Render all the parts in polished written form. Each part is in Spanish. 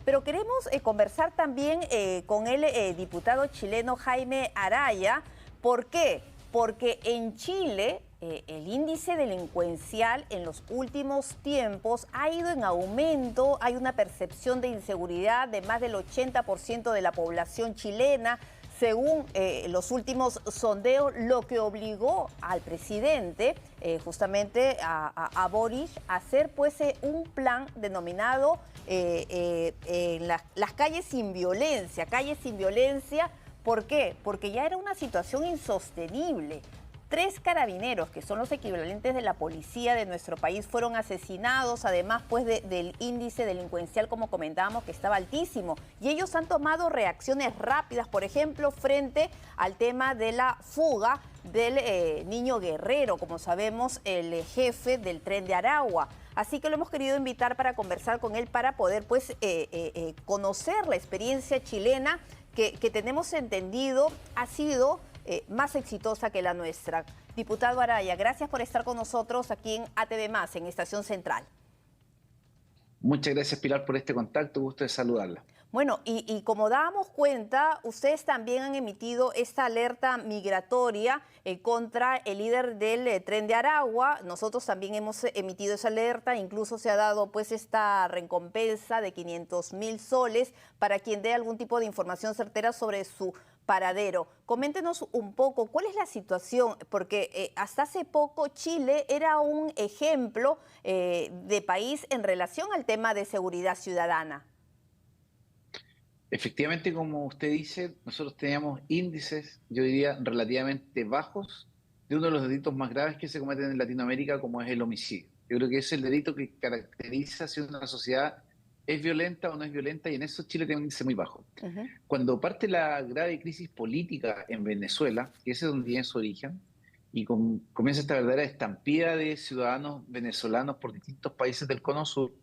Pero queremos conversar también con el diputado chileno Jaime Araya. ¿Por qué? Porque en Chile el índice delincuencial en los últimos tiempos ha ido en aumento. Hay una percepción de inseguridad de más del 80% de la población chilena, según los últimos sondeos, lo que obligó al presidente justamente a Boric a hacer pues un plan denominado las calles sin violencia. Calles sin violencia, ¿por qué? Porque ya era una situación insostenible. 3 carabineros, que son los equivalentes de la policía de nuestro país, fueron asesinados, además pues del índice delincuencial, como comentábamos, que estaba altísimo. Y ellos han tomado reacciones rápidas, por ejemplo, frente al tema de la fuga del niño Guerrero, como sabemos, el jefe del Tren de Aragua. Así que lo hemos querido invitar para conversar con él, para poder pues conocer la experiencia chilena que tenemos entendido ha sido más exitosa que la nuestra. Diputado Araya, gracias por estar con nosotros aquí en ATV+, en Estación Central. Muchas gracias, Pilar, por este contacto. Gusto de saludarla. Bueno, y como dábamos cuenta, ustedes también han emitido esta alerta migratoria contra el líder del Tren de Aragua. Nosotros también hemos emitido esa alerta, incluso se ha dado pues esta recompensa de 500.000 soles para quien dé algún tipo de información certera sobre su paradero. Coméntenos un poco, ¿cuál es la situación? Porque hasta hace poco Chile era un ejemplo de país en relación al tema de seguridad ciudadana. Efectivamente, como usted dice, nosotros teníamos índices, yo diría, relativamente bajos de uno de los delitos más graves que se cometen en Latinoamérica, como es el homicidio. Yo creo que es el delito que caracteriza si una sociedad es violenta o no es violenta, y en eso Chile tiene un índice muy bajo. Cuando parte la grave crisis política en Venezuela, que ese es donde tiene su origen, y comienza esta verdadera estampida de ciudadanos venezolanos por distintos países del Cono Sur,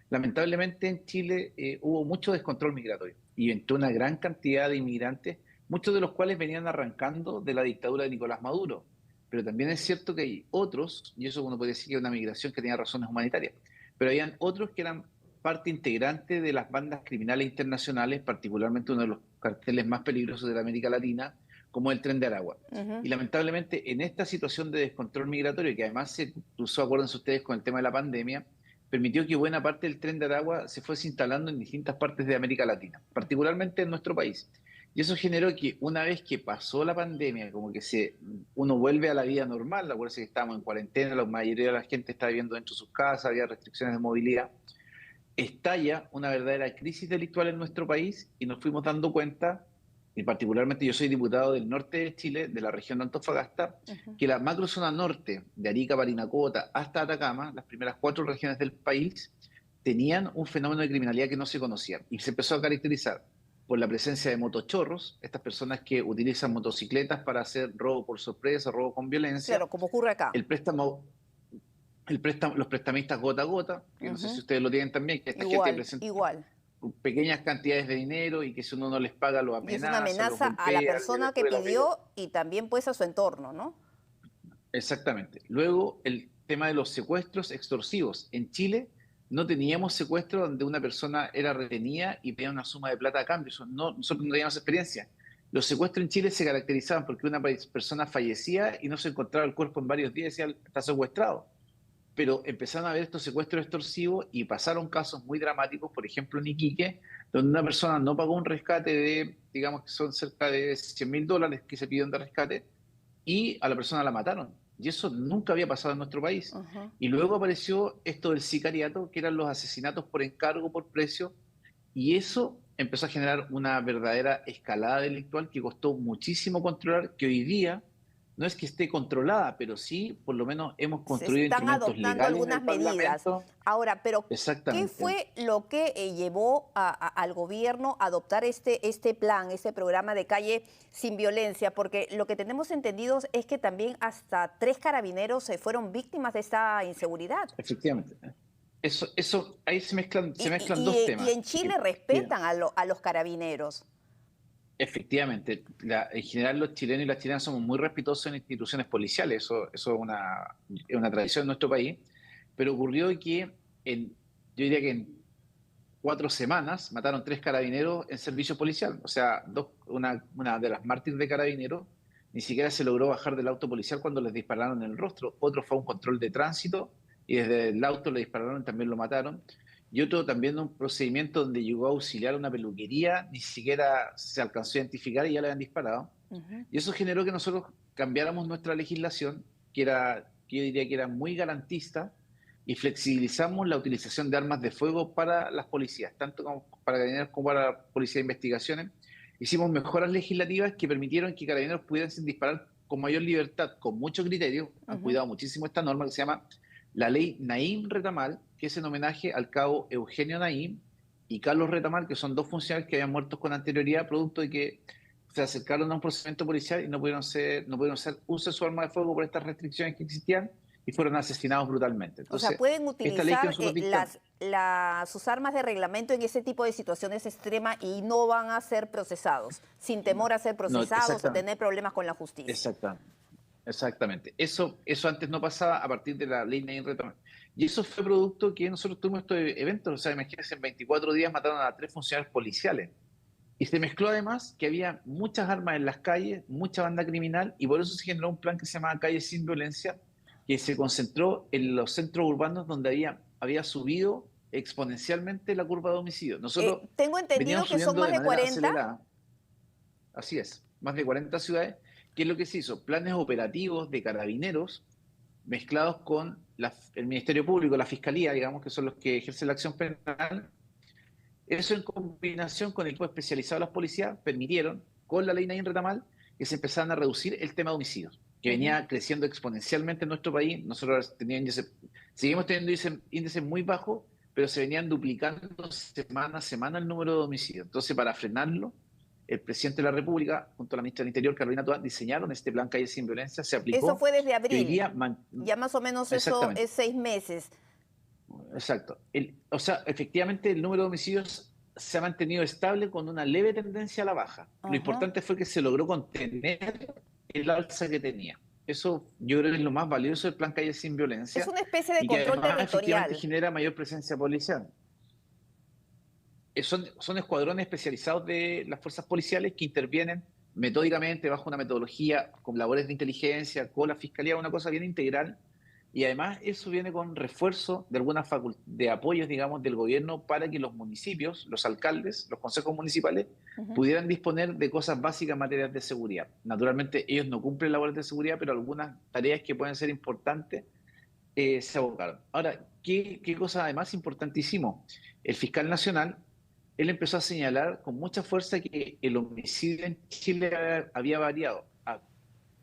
lamentablemente en Chile hubo mucho descontrol migratorio y entró una gran cantidad de inmigrantes, muchos de los cuales venían arrancando de la dictadura de Nicolás Maduro. Pero también es cierto que hay otros, y eso uno puede decir que es una migración que tenía razones humanitarias, pero habían otros que eran parte integrante de las bandas criminales internacionales, particularmente uno de los carteles más peligrosos de la América Latina, como el Tren de Aragua. Y lamentablemente en esta situación de descontrol migratorio, que además se cruzó, acuérdense ustedes, con el tema de la pandemia, permitió que buena parte del Tren de Aragua se fuese instalando en distintas partes de América Latina, particularmente en nuestro país. Y eso generó que una vez que pasó la pandemia, como que uno vuelve a la vida normal. Acuérdense que estábamos en cuarentena, la mayoría de la gente estaba viviendo dentro de sus casas, había restricciones de movilidad. Estalla una verdadera crisis delictual en nuestro país y nos fuimos dando cuenta, y particularmente yo soy diputado del norte de Chile, de la región de Antofagasta, que la macrozona norte, de Arica, Parinacota hasta Atacama, las primeras 4 regiones del país, tenían un fenómeno de criminalidad que no se conocía y se empezó a caracterizar por la presencia de motochorros, estas personas que utilizan motocicletas para hacer robo por sorpresa, robo con violencia, Claro, como ocurre acá. el préstamo los prestamistas gota a gota, que no sé si ustedes lo tienen también, que esta gente Igual, presenta igual. pequeñas cantidades de dinero y que si uno no les paga lo Y es una amenaza, los amenaza a la golpea, le persona que destruye la vida. pidió y también pues a su entorno, ¿no? Exactamente. Luego, el tema de los secuestros extorsivos. En Chile no teníamos secuestro donde una persona era retenida y pedía una suma de plata a cambio. Eso no, nosotros no teníamos experiencia. Los secuestros en Chile se caracterizaban porque una persona fallecía y no se encontraba el cuerpo en varios días y decía, está secuestrado. Pero empezaron a ver estos secuestros extorsivos y pasaron casos muy dramáticos, por ejemplo en Iquique, donde una persona no pagó un rescate de, digamos que son cerca de $100.000 que se pidieron de rescate, y a la persona la mataron. Y eso nunca había pasado en nuestro país. Y luego apareció esto del sicariato, que eran los asesinatos por encargo, por precio, y eso empezó a generar una verdadera escalada delictual que costó muchísimo controlar, que hoy día no es que esté controlada, pero sí, por lo menos hemos Se construido están instrumentos adoptando legales en algunas el medidas. Parlamento. Ahora, pero ¿qué Exactamente. fue lo que llevó al gobierno a adoptar este plan, este programa de calle sin violencia? Porque lo que tenemos entendido es que también hasta 3 carabineros fueron víctimas de esta inseguridad. Efectivamente. Ahí se mezclan dos Y temas. en Chile respetan a los carabineros. Efectivamente, en general los chilenos y las chilenas somos muy respetuosos en instituciones policiales, eso es una tradición en nuestro país, pero ocurrió que yo diría que en 4 semanas mataron 3 carabineros en servicio policial. O sea, una de las mártires de carabineros ni siquiera se logró bajar del auto policial cuando les dispararon en el rostro. Otro fue a un control de tránsito y desde el auto le dispararon y también lo mataron. Y otro también un procedimiento donde llegó a auxiliar a una peluquería, ni siquiera se alcanzó a identificar y ya le habían disparado. Y eso generó que nosotros cambiáramos nuestra legislación, que yo diría que era muy garantista, y flexibilizamos la utilización de armas de fuego para las policías, tanto como para Carabineros como para la Policía de Investigaciones. Hicimos mejoras legislativas que permitieron que Carabineros pudiesen disparar con mayor libertad, con mucho criterio. Han cuidado muchísimo esta norma que se llama la ley Naim Retamal, que es en homenaje al cabo Eugenio Naim y Carlos Retamal, que son 2 funcionarios que habían muerto con anterioridad, producto de que se acercaron a un procedimiento policial y no pudieron hacer uso de su arma de fuego por estas restricciones que existían y fueron asesinados brutalmente. Entonces, o sea, pueden esta ley que utilizar nosotros dictamos, sus armas de reglamento en ese tipo de situaciones extremas y no van a ser procesados, sin temor a ser no, procesados o tener problemas con la justicia. Exactamente. Eso antes no pasaba a partir de la ley Naim Retamal. Y eso fue producto que nosotros tuvimos estos eventos. O sea, imagínense, en 24 días mataron a 3 funcionarios policiales. Y se mezcló además que había muchas armas en las calles, mucha banda criminal, y por eso se generó un plan que se llamaba Calles sin Violencia, que se concentró en los centros urbanos donde había subido exponencialmente la curva de homicidios. Nosotros tengo entendido que son más de 40. Acelerada. Así es, más de 40 ciudades. ¿Qué es lo que se hizo? Planes operativos de carabineros mezclados con el Ministerio Público, la Fiscalía, digamos, que son los que ejercen la acción penal. Eso en combinación con el equipo especializado de las policías permitieron, con la ley Naim Retamal, que se empezaran a reducir el tema de homicidios, que venía creciendo exponencialmente en nuestro país. Nosotros seguimos teniendo índices muy bajos, pero se venían duplicando semana a semana el número de homicidios. Entonces, para frenarlo, el presidente de la República, junto a la ministra del Interior, Carolina Toá, diseñaron este plan Calles sin Violencia, se aplicó. Eso fue desde abril, ya más o menos eso es 6 meses. Exacto. O sea, efectivamente el número de homicidios se ha mantenido estable con una leve tendencia a la baja. Lo importante fue que se logró contener el alza que tenía. Eso yo creo que es lo más valioso del plan Calles sin Violencia. Es una especie de y control que además, territorial. Efectivamente genera mayor presencia policial. Son escuadrones especializados de las fuerzas policiales que intervienen metódicamente bajo una metodología con labores de inteligencia, con la fiscalía, una cosa bien integral. Y además eso viene con refuerzo de algunas de apoyos, digamos, del gobierno para que los municipios, los alcaldes, los consejos municipales pudieran disponer de cosas básicas en materia de seguridad. Naturalmente ellos no cumplen labores de seguridad, pero algunas tareas que pueden ser importantes se abocaron. Ahora, ¿qué cosa además importantísimo? El fiscal nacional, él empezó a señalar con mucha fuerza que el homicidio en Chile había variado.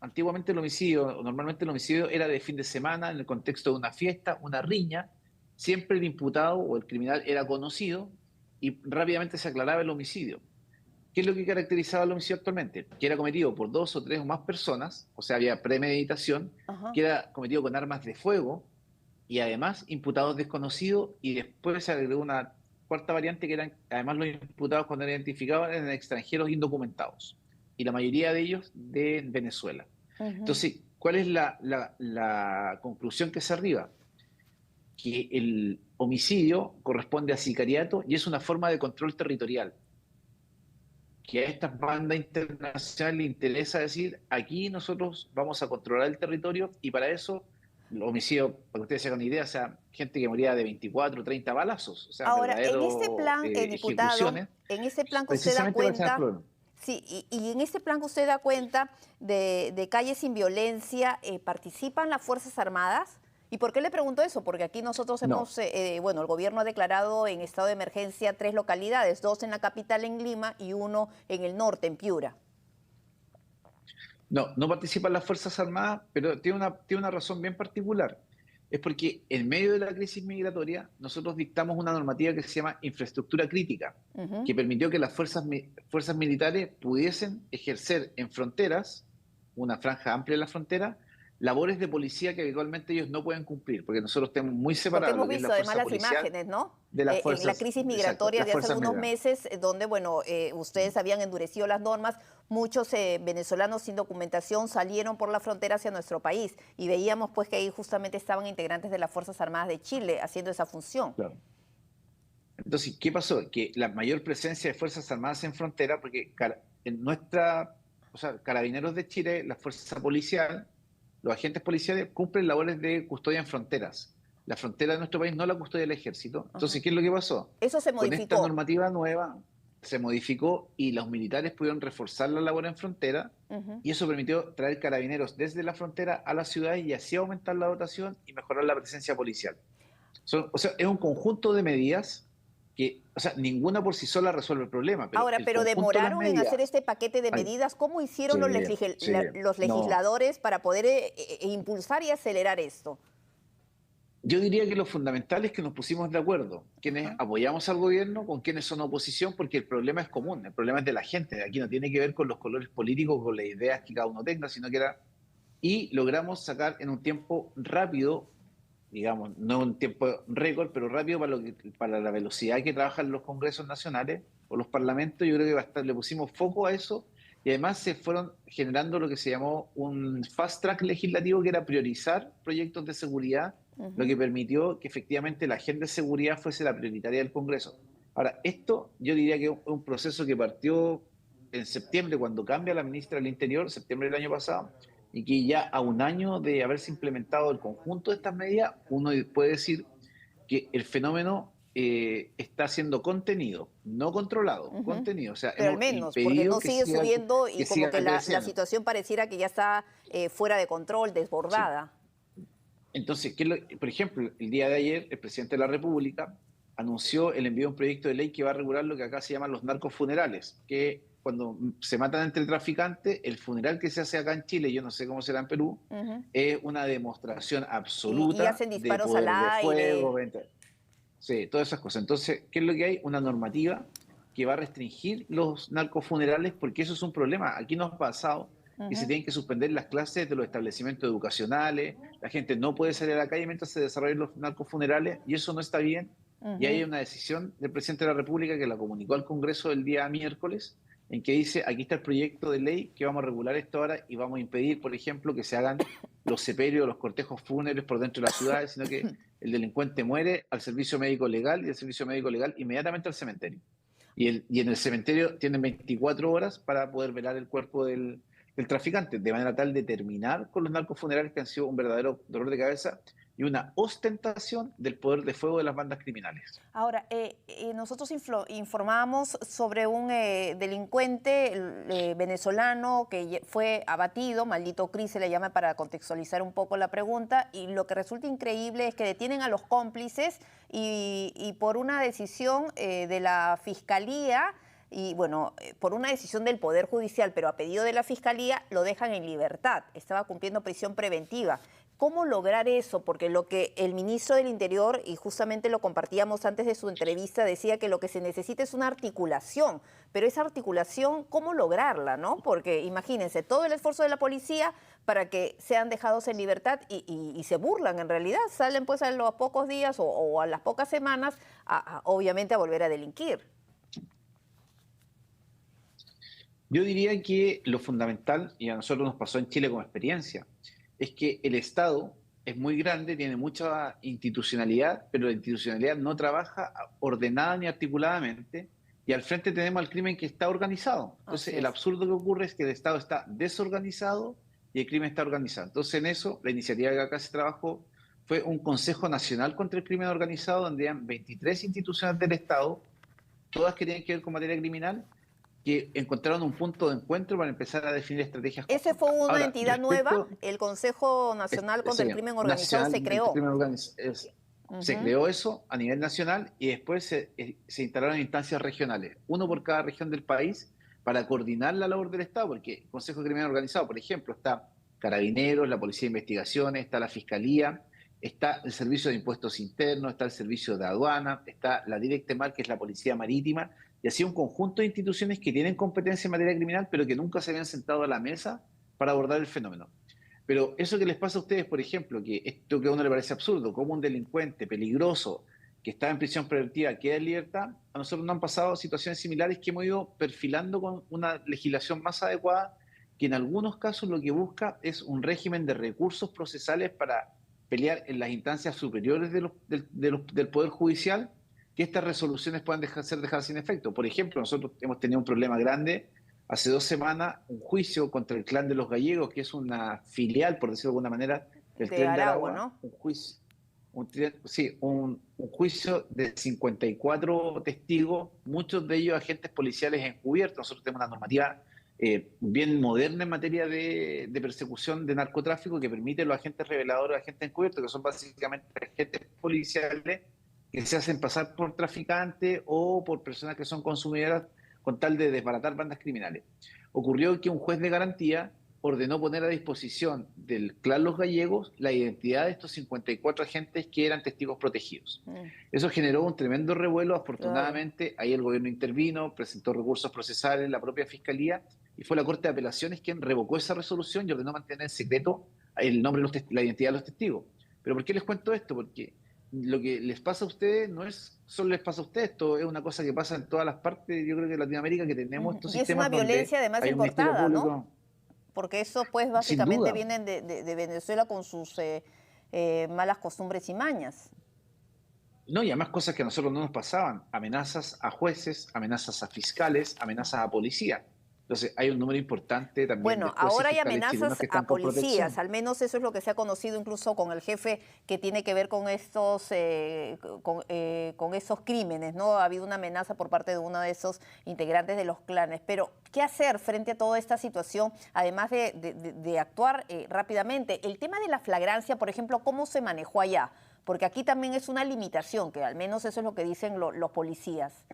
Antiguamente normalmente el homicidio era de fin de semana, en el contexto de una fiesta, una riña. Siempre el imputado o el criminal era conocido y rápidamente se aclaraba el homicidio. ¿Qué es lo que caracterizaba el homicidio actualmente? Que era cometido por 2 o 3 o más personas, o sea, había premeditación, que era cometido con armas de fuego y además imputados desconocidos, y después se agregó una cuarta variante que eran además los imputados cuando eran identificados eran extranjeros indocumentados, y la mayoría de ellos de Venezuela. Entonces, ¿cuál es la conclusión que se arriba? Que el homicidio corresponde a sicariato y es una forma de control territorial. Que a estas bandas internacionales les interesa decir, aquí nosotros vamos a controlar el territorio, y para eso, el homicidio, para que ustedes se hagan una idea, o sea, gente que moría de 24, 30 balazos. O sea, ahora, en este plan, diputado, en ese plan que usted da cuenta... Sí, y en este plan que usted da cuenta de Calles sin Violencia, ¿participan las Fuerzas Armadas? ¿Y por qué le pregunto eso? Porque aquí nosotros hemos, el gobierno ha declarado en estado de emergencia 3 localidades, 2 en la capital, en Lima, y 1 en el norte, en Piura. No participan las Fuerzas Armadas, pero tiene una razón bien particular. Es porque en medio de la crisis migratoria nosotros dictamos una normativa que se llama infraestructura crítica, que permitió que las fuerzas militares pudiesen ejercer en fronteras, una franja amplia de la frontera, labores de policía que habitualmente ellos no pueden cumplir, porque nosotros tenemos muy separados. Porque hemos visto además las imágenes, ¿no? En la crisis migratoria de hace algunos meses, donde, ustedes habían endurecido las normas, muchos venezolanos sin documentación salieron por la frontera hacia nuestro país, y veíamos pues que ahí justamente estaban integrantes de las Fuerzas Armadas de Chile haciendo esa función. Claro. Entonces, ¿qué pasó? Que la mayor presencia de Fuerzas Armadas en frontera, porque en nuestra, o sea, Carabineros de Chile, la fuerza policial, los agentes policiales cumplen labores de custodia en fronteras. La frontera de nuestro país no la custodia el ejército. Ajá. Entonces, ¿qué es lo que pasó? Eso se Con esta modificó. normativa nueva se modificó y los militares pudieron reforzar la labor en frontera Ujú. y eso permitió traer carabineros desde la frontera a las ciudades y así aumentar la dotación y mejorar la presencia policial. O sea, es un conjunto de medidas que, o sea, ninguna por sí sola resuelve el problema, pero Ahora, el pero conjunto de las demoraron en medidas, hacer este paquete de ay, medidas. ¿Cómo hicieron sí, sí, los no. legisladores para poder impulsar y acelerar esto? Yo diría que lo fundamental es que nos pusimos de acuerdo, quienes Ajá. apoyamos al gobierno con quienes son oposición, porque el problema es común, el problema es de la gente, aquí no tiene que ver con los colores políticos, con las ideas que cada uno tenga, sino que era, y logramos sacar en un tiempo rápido, digamos, no un tiempo récord, pero rápido para la velocidad que trabajan los congresos nacionales o los parlamentos, yo creo que le pusimos foco a eso y además se fueron generando lo que se llamó un fast track legislativo, que era priorizar proyectos de seguridad, lo Ujú. que permitió que efectivamente la agenda de seguridad fuese la prioritaria del Congreso. Ahora, esto yo diría que es un proceso que partió en septiembre, cuando cambia la ministra del Interior, septiembre del año pasado, y que ya a un año de haberse implementado el conjunto de estas medidas, uno puede decir que el fenómeno está siendo contenido, no controlado, Ujú. contenido. O sea, Pero al hemos menos, porque impedido no sigue subiendo y que como siga que la creciendo. situación pareciera que ya está fuera de control, Sí. desbordada. Entonces, por ejemplo, el día de ayer, el presidente de la República anunció el envío de un proyecto de ley que va a regular lo que acá se llaman los narcofunerales, que cuando se matan entre traficantes, el funeral que se hace acá en Chile, yo no sé cómo será en Perú, Ujú. es una demostración Y absoluta hacen de disparos al poder de fuego, aire. venta. Sí, todas esas cosas. Entonces, ¿qué es lo que hay? Una normativa que va a restringir los narcofunerales porque eso es un problema. Aquí nos ha pasado que se Ujú. tienen que suspender las clases de los establecimientos educacionales, la gente no puede salir a la calle mientras se desarrollan los narcofunerales y eso no está bien. Y hay Ujú. una decisión del presidente de la República que la comunicó al Congreso el día miércoles, en que dice, aquí está el proyecto de ley que vamos a regular esto ahora y vamos a impedir, por ejemplo, que se hagan los sepelios, los cortejos fúnebres por dentro de las ciudades, sino que el delincuente muere al servicio médico legal y el servicio médico legal inmediatamente al cementerio. Y en el cementerio tienen 24 horas para poder velar el cuerpo del traficante, de manera tal de terminar con los narcofunerales que han sido un verdadero dolor de cabeza y una ostentación del poder de fuego de las bandas criminales. Ahora, nosotros informamos sobre un delincuente venezolano que fue abatido, Maldito Cris se le llama para contextualizar un poco la pregunta, y lo que resulta increíble es que detienen a los cómplices y por una decisión de la Fiscalía, y bueno, por una decisión del Poder Judicial, pero a pedido de la Fiscalía, lo dejan en libertad. Estaba cumpliendo prisión preventiva. ¿Cómo lograr eso? Porque lo que el ministro del Interior, y justamente lo compartíamos antes de su entrevista, decía que lo que se necesita es una articulación, pero esa articulación, ¿cómo lograrla, no? Porque imagínense, todo el esfuerzo de la policía para que sean dejados en libertad y se burlan en realidad, salen pues a los pocos días o a las pocas semanas, obviamente a volver a delinquir. Yo diría que lo fundamental, y a nosotros nos pasó en Chile como experiencia, es que el Estado es muy grande, tiene mucha institucionalidad, pero la institucionalidad no trabaja ordenada ni articuladamente, y al frente tenemos al crimen que está organizado. Entonces, Así el es. absurdo que ocurre es que el Estado está desorganizado y el crimen está organizado. Entonces, en eso, la iniciativa que acá se trabajó fue un Consejo Nacional contra el Crimen Organizado, donde eran 23 instituciones del Estado, todas que tienen que ver con materia criminal, que encontraron un punto de encuentro para empezar a definir estrategias Ese fue conjuntas. una Ahora, entidad nueva, respecto, el Consejo Nacional contra el sería Crimen Organizado nacional se del creó. crimen organizado, se Ujú. creó eso a nivel nacional y después se instalaron instancias regionales, uno por cada región del país, para coordinar la labor del Estado, porque el Consejo de Crimen Organizado, por ejemplo, está Carabineros, la Policía de Investigaciones, está la Fiscalía, está el Servicio de Impuestos Internos, está el Servicio de Aduana, está la Directemar, que es la Policía Marítima, y así un conjunto de instituciones que tienen competencia en materia criminal, pero que nunca se habían sentado a la mesa para abordar el fenómeno. Pero eso que les pasa a ustedes, por ejemplo, que esto que a uno le parece absurdo, como un delincuente peligroso que está en prisión preventiva queda en libertad, a nosotros nos han pasado situaciones similares que hemos ido perfilando con una legislación más adecuada, que en algunos casos lo que busca es un régimen de recursos procesales para pelear en las instancias superiores del Poder Judicial, que estas resoluciones puedan ser dejadas sin efecto. Por ejemplo, nosotros hemos tenido un problema grande hace 2 semanas, un juicio contra el Clan de los Gallegos, que es una filial, por decirlo de alguna manera, del De Tren de Aragua, Aragua, ¿no? un juicio, sí, un juicio de 54 testigos, muchos de ellos agentes policiales encubiertos. Nosotros tenemos una normativa bien moderna en materia de persecución de narcotráfico que permite a los agentes reveladores, agentes encubiertos, que son básicamente agentes policiales que se hacen pasar por traficantes o por personas que son consumidoras con tal de desbaratar bandas criminales. Ocurrió que un juez de garantía ordenó poner a disposición del clan Los Gallegos la identidad de estos 54 agentes que eran testigos protegidos. Eso generó un tremendo revuelo. Claro. Afortunadamente, ahí el gobierno intervino, presentó recursos procesales, la propia fiscalía, y fue la Corte de Apelaciones quien revocó esa resolución y ordenó mantener en secreto el nombre, la identidad de los testigos. ¿Pero por qué les cuento esto? Porque lo que les pasa a ustedes no es solo les pasa a ustedes, esto es una cosa que pasa en todas las partes, yo creo que en Latinoamérica, que tenemos estos Y es una sistemas donde violencia además hay un ministerio importada, ¿no? público, Porque eso pues sin básicamente duda. vienen de Venezuela con sus malas costumbres y mañas. No, y además cosas que a nosotros no nos pasaban, amenazas a jueces, amenazas a fiscales, amenazas a policía. Entonces hay un número importante también de Bueno, jueces y ahora hay fiscales chilenos amenazas que a están con policías, protección. al menos eso es lo que se ha conocido incluso con el jefe que tiene que ver con con estos crímenes, ¿no? Ha habido una amenaza por parte de uno de esos integrantes de los clanes. Pero, ¿qué hacer frente a toda esta situación, además de actuar rápidamente? El tema de la flagrancia, por ejemplo, ¿cómo se manejó allá? Porque aquí también es una limitación, que al menos eso es lo que dicen los policías.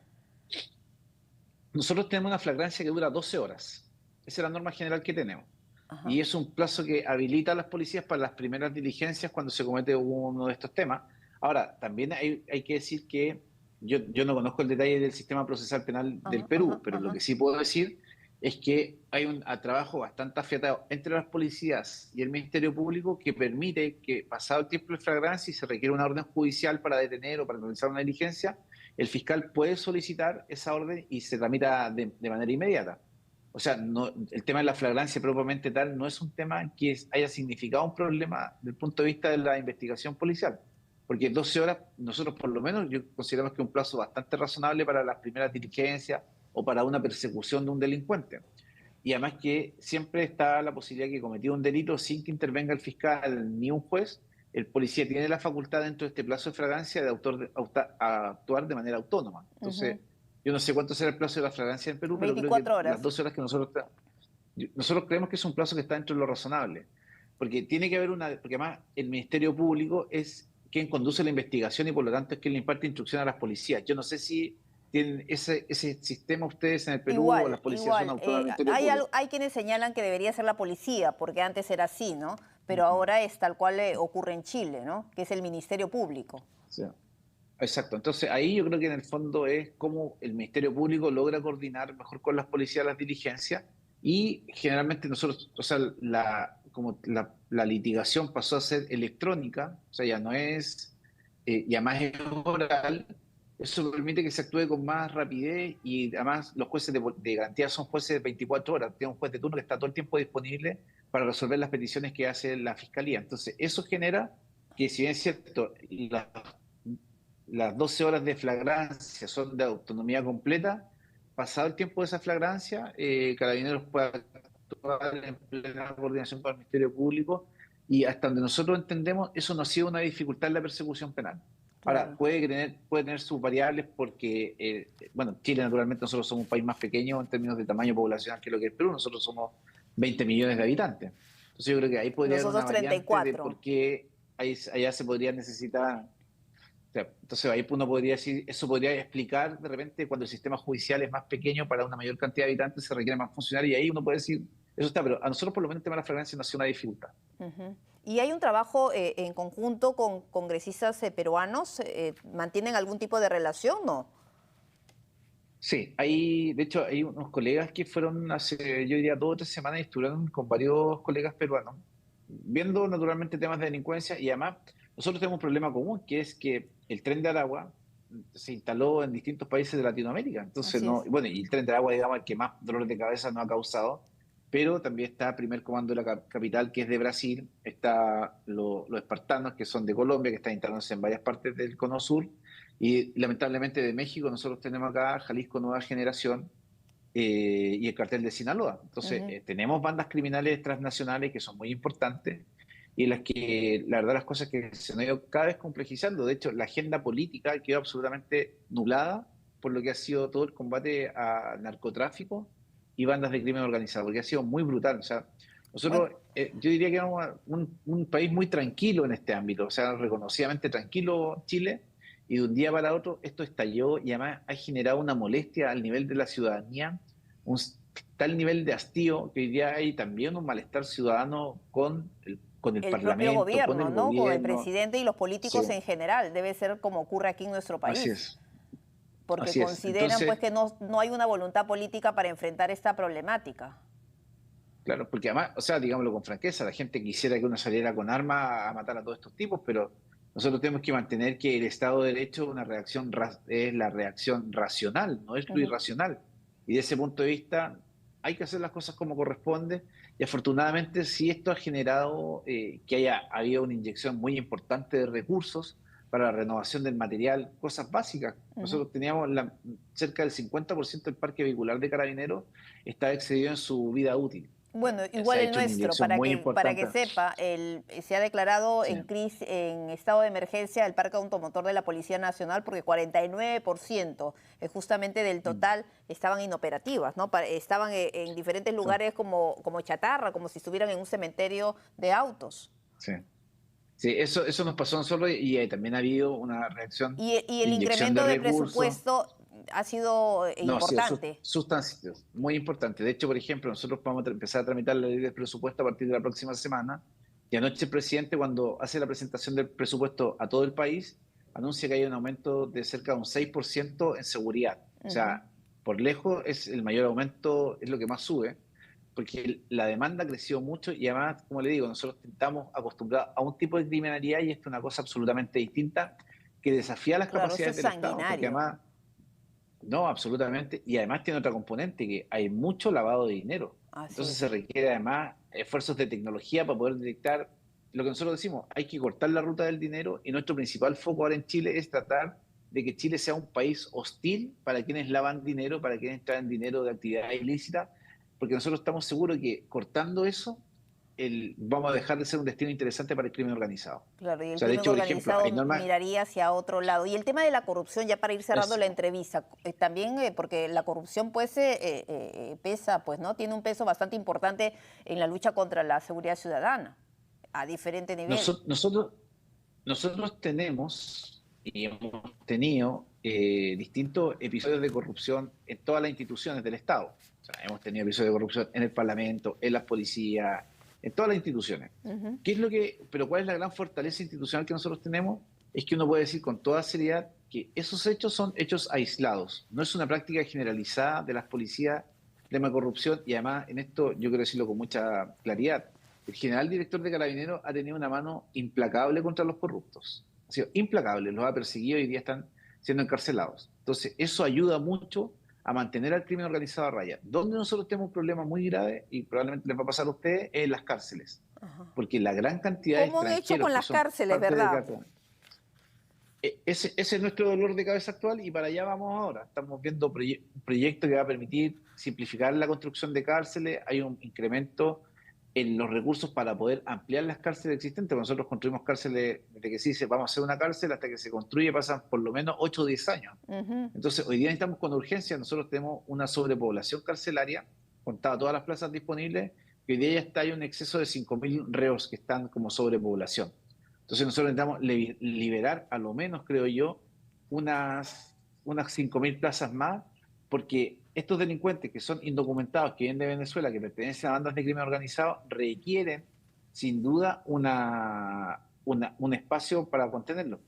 Nosotros tenemos una flagrancia que dura 12 horas. Esa es la norma general que tenemos. Ajá. Y es un plazo que habilita a las policías para las primeras diligencias cuando se comete uno de estos temas. Ahora, también hay que decir que yo no conozco el detalle del sistema procesal penal del Ajá, ajá, Perú, pero lo ajá. que sí puedo decir es que hay un trabajo bastante afiatado entre las policías y el Ministerio Público que permite que, pasado el tiempo de flagrancia y se requiere una orden judicial para detener o para realizar una diligencia, el fiscal puede solicitar esa orden y se tramita de manera inmediata. O sea, no, el tema de la flagrancia propiamente tal no es un tema que haya significado un problema desde el punto de vista de la investigación policial. Porque 12 horas, nosotros por lo menos, yo consideramos que es un plazo bastante razonable para las primeras diligencias o para una persecución de un delincuente. Y además que siempre está la posibilidad que cometió un delito sin que intervenga el fiscal ni un juez, el policía tiene la facultad dentro de este plazo de flagrancia de, actuar de manera autónoma. Entonces, Ujú. yo no sé cuánto será el plazo de la flagrancia en Perú, pero creo que 24 las horas. 12 horas que nosotros creemos que es un plazo que está dentro de lo razonable. Porque tiene que haber porque además el Ministerio Público es quien conduce la investigación y por lo tanto es quien le imparte instrucción a las policías. Yo no sé si tienen ese sistema ustedes en el Perú o Igual, las policías son igual. autónomas del Ministerio Público. Hay quienes señalan que debería ser la policía, porque antes era así, ¿no? Pero ahora es tal cual ocurre en Chile, ¿no? Que es el Ministerio Público. Sí. Exacto, entonces ahí yo creo que en el fondo es cómo el Ministerio Público logra coordinar mejor con las policías las diligencias y generalmente nosotros, o sea, como la litigación pasó a ser electrónica, o sea, ya no es, ya más es oral, eso permite que se actúe con más rapidez y además los jueces de garantía son jueces de 24 horas, tiene un juez de turno que está todo el tiempo disponible para resolver las peticiones que hace la Fiscalía. Entonces, eso genera que si bien es cierto, las 12 horas de flagrancia son de autonomía completa. Pasado el tiempo de esa flagrancia, Carabineros puede actuar en plena coordinación con el Ministerio Público y hasta donde nosotros entendemos, eso no ha sido una dificultad en la persecución penal. Ahora, Claro. puede tener sus variables porque, bueno, Chile naturalmente nosotros somos un país más pequeño en términos de tamaño poblacional que lo que es Perú, nosotros somos 20 millones de habitantes. Entonces yo creo que ahí podría haber una Nosotros variante de 34. por qué allá se podría necesitar. Claro, entonces ahí uno podría decir, eso podría explicar de repente cuando el sistema judicial es más pequeño para una mayor cantidad de habitantes se requiere más funcionarios y ahí uno puede decir, eso está, pero a nosotros por lo menos el tema de la flagrancia no ha sido una dificultad. Ujú. Y hay un trabajo en conjunto con congresistas peruanos. ¿Mantienen algún tipo de relación? No. Sí, de hecho hay unos colegas que fueron hace, yo diría, 2 o 3 semanas y estuvieron con varios colegas peruanos, viendo naturalmente temas de delincuencia y además nosotros tenemos un problema común, que es que el Tren de Aragua se instaló en distintos países de Latinoamérica. Entonces, Así no, es. bueno, y el Tren de Aragua, digamos, el que más dolores de cabeza nos ha causado, pero también está el primer comando de la capital, que es de Brasil, está los espartanos, que son de Colombia, que están instalándose en varias partes del Cono Sur, Y lamentablemente de México nosotros tenemos acá Jalisco Nueva Generación y el cartel de Sinaloa. Entonces, Ujú. tenemos bandas criminales transnacionales que son muy importantes y en las que, la verdad, las cosas que se han ido cada vez complejizando. De hecho, la agenda política quedó absolutamente nublada por lo que ha sido todo el combate al narcotráfico y bandas de crimen organizado, porque ha sido muy brutal. O sea, Bueno, nosotros, yo diría que éramos un país muy tranquilo en este ámbito, o sea, reconocidamente tranquilo Chile, y de un día para otro esto estalló y además ha generado una molestia al nivel de la ciudadanía, un tal nivel de hastío que hoy día hay también un malestar ciudadano con el el propio Parlamento, con gobierno, el ¿no? Con el gobierno. presidente y los Sí, políticos en general. Debe ser como ocurre aquí en nuestro así país, es, porque así es. consideran pues Entonces, que no hay una voluntad política para enfrentar esta problemática. claro, porque además, o sea, digámoslo con franqueza, la gente quisiera que uno saliera con armas a matar a todos estos tipos, pero nosotros tenemos que mantener que el Estado de Derecho es la reacción racional, no es lo Ujú. irracional. Y de ese punto de vista, hay que hacer las cosas como corresponde. Y afortunadamente, sí, esto ha generado que haya habido una inyección muy importante de recursos para la renovación del material, cosas básicas. Ujú. Nosotros teníamos cerca del 50% del parque vehicular de Carabineros está excedido en su vida útil. Bueno, Se igual ha el hecho una nuestro, inyección muy para que importante. sepa, se ha declarado Sí, en crisis, en estado de emergencia el parque automotor de la Policía Nacional porque 49% justamente del mm, total estaban inoperativas, ¿no? Estaban en diferentes sí, lugares como chatarra, como si estuvieran en un cementerio de autos. sí. Sí, eso nos pasó a nosotros y también ha habido una reacción Y de el inyección de incremento de recursos. presupuesto ha sido No, ha sido importante. sustancias, muy importante. De hecho, por ejemplo, nosotros vamos a empezar a tramitar la ley de presupuesto a partir de la próxima semana. Y anoche el presidente, cuando hace la presentación del presupuesto a todo el país, anuncia que hay un aumento de cerca de un 6% en seguridad. O Ujú. sea, por lejos es el mayor aumento, es lo que más sube, porque la demanda creció mucho y además, como le digo, nosotros estamos acostumbrados a un tipo de criminalidad y esto es una cosa absolutamente distinta que desafía las Claro, eso capacidades es del Estado, porque sanguinario. además no, absolutamente. Y además tiene otra componente, que hay mucho lavado de dinero. Así Entonces es. se requiere además esfuerzos de tecnología para poder detectar lo que nosotros decimos, hay que cortar la ruta del dinero y nuestro principal foco ahora en Chile es tratar de que Chile sea un país hostil para quienes lavan dinero, para quienes traen dinero de actividad ilícita, porque nosotros estamos seguros que cortando eso vamos a dejar de ser un destino interesante para el crimen organizado. Claro, y O el sea, de crimen hecho, por ejemplo, hay organizado normas, miraría hacia otro lado. Y el tema de la corrupción, ya para ir cerrando es, la entrevista, también porque la corrupción pues pesa, pues, ¿no? Tiene un peso bastante importante en la lucha contra la seguridad ciudadana, a diferente nivel. nosotros, nosotros tenemos y hemos tenido distintos episodios de corrupción en todas las instituciones del Estado. O sea, hemos tenido episodios de corrupción en el Parlamento, en las policías, en todas las instituciones. Ujú. Pero cuál es la gran fortaleza institucional que nosotros tenemos? Es que uno puede decir con toda seriedad que esos hechos son hechos aislados. No es una práctica generalizada de las policías de la corrupción y además en esto yo quiero decirlo con mucha claridad. El general director de Carabineros ha tenido una mano implacable contra los corruptos. Ha sido implacable, los ha perseguido y hoy día están siendo encarcelados. Entonces, eso ayuda mucho a mantener al crimen organizado a raya. Donde nosotros tenemos un problema muy grave, y probablemente les va a pasar a ustedes, es en las cárceles. Ajá. Porque la gran cantidad de ¿Cómo han hecho extranjeros con que las son cárceles, parte del verdad? cartel, ese es nuestro dolor de cabeza actual y para allá vamos ahora. Estamos viendo un proyecto que va a permitir simplificar la construcción de cárceles. Hay un incremento en los recursos para poder ampliar las cárceles existentes. Nosotros construimos cárceles desde que se dice vamos a hacer una cárcel hasta que se construye pasan por lo menos 8 o 10 años. Ujú. Entonces, hoy día necesitamos con urgencia, nosotros tenemos una sobrepoblación carcelaria, contada todas las plazas disponibles, que hoy día ya está hay un exceso de 5.000 reos que están como sobrepoblación. Entonces nosotros necesitamos liberar a lo menos, creo yo, unas 5.000 plazas más, porque estos delincuentes que son indocumentados, que vienen de Venezuela, que pertenecen a bandas de crimen organizado, requieren sin duda un espacio para contenerlos.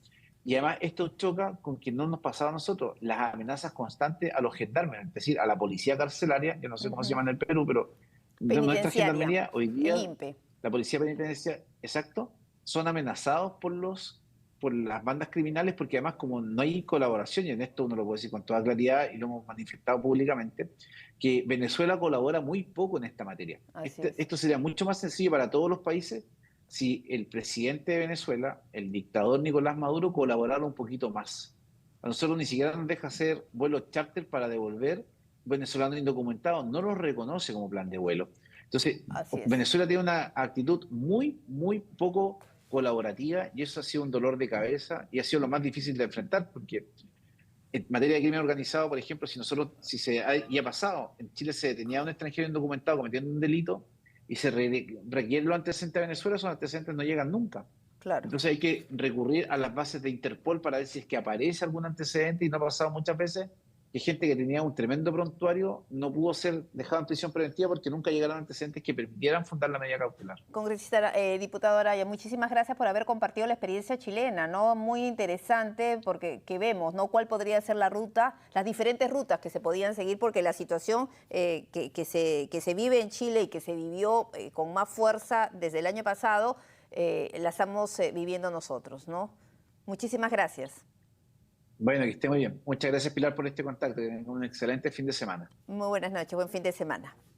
Y además esto choca con que no nos pasaba a nosotros, las amenazas constantes a los gendarmes, es decir, a la policía carcelaria, yo no sé cómo se Ujú. llama en el Perú, pero nuestra Penitenciaria, gendarmería hoy el día, INPE. la policía penitenciaria, exacto, son amenazados por las bandas criminales porque además como no hay colaboración, y en esto uno lo puede decir con toda claridad y lo hemos manifestado públicamente, que Venezuela colabora muy poco en esta materia. Así es. Esto sería mucho más sencillo para todos los países si el presidente de Venezuela, el dictador Nicolás Maduro, colaborara un poquito más. A nosotros ni siquiera nos deja hacer vuelos charter para devolver venezolanos indocumentados, no los reconoce como plan de vuelo. Entonces, Así es. Venezuela tiene una actitud muy, muy poco colaborativa y eso ha sido un dolor de cabeza y ha sido lo más difícil de enfrentar porque en materia de crimen organizado, por ejemplo, si se ha, y ha pasado, en Chile se detenía a un extranjero indocumentado cometiendo un delito y se requieren los antecedentes a Venezuela, esos antecedentes no llegan nunca. Claro. Entonces hay que recurrir a las bases de Interpol para ver si es que aparece algún antecedente y no ha pasado muchas veces que gente que tenía un tremendo prontuario no pudo ser dejada en prisión preventiva porque nunca llegaron antecedentes que permitieran fundar la medida cautelar. Congresista, diputado Araya, muchísimas gracias por haber compartido la experiencia chilena, ¿no? Muy interesante porque que vemos, ¿no? Cuál podría ser la ruta, las diferentes rutas que se podían seguir, porque la situación que se vive en Chile y que se vivió con más fuerza desde el año pasado, la estamos viviendo nosotros, ¿no? Muchísimas gracias. Bueno, que esté muy bien. Muchas gracias, Pilar, por este contacto. Que tengan un excelente fin de semana. Muy buenas noches, buen fin de semana.